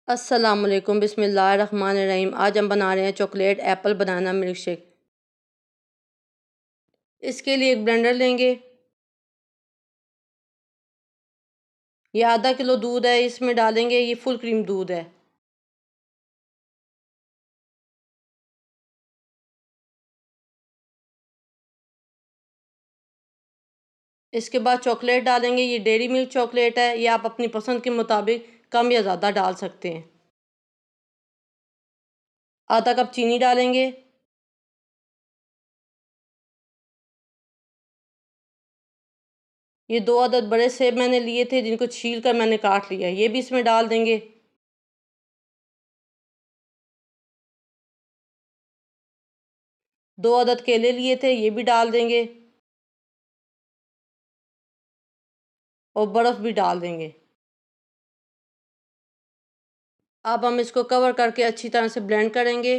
अस्सलामुअलैकुम बिस्मिल्लाहिर्रहमानिर्रहीम। आज हम बना रहे हैं chocolate apple banana milk shake. इसके लिए एक ब्लेंडर लेंगे। ये आधा किलो दूध है, इसमें डालेंगे, ये फुल क्रीम दूध है। इसके बाद चॉकलेट डालेंगे। ये डेयरी मिल्क चॉकलेट है, ये आप अपनी पसंद के मुताबिक कम या ज़्यादा डाल सकते हैं। आधा कप चीनी डालेंगे। ये 2 अदद बड़े सेब मैंने लिए थे, जिनको छील कर मैंने काट लिया है, ये भी इसमें डाल देंगे। 2 अदद केले लिए थे, ये भी डाल देंगे और बर्फ़ भी डाल देंगे। अब हम इसको कवर करके अच्छी तरह से ब्लेंड करेंगे।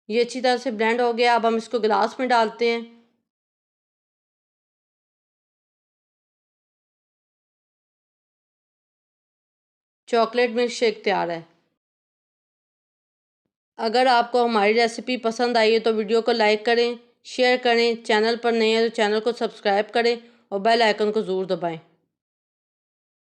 ये अच्छी तरह से ब्लेंड हो गया। अब हम इसको गिलास में डालते हैं। चॉकलेट मिल्क शेक तैयार है। अगर आपको हमारी रेसिपी पसंद आई है तो वीडियो को लाइक करें, शेयर करें। चैनल पर नए हैं तो चैनल को सब्सक्राइब करें और बेल आइकन को ज़रूर दबाएं।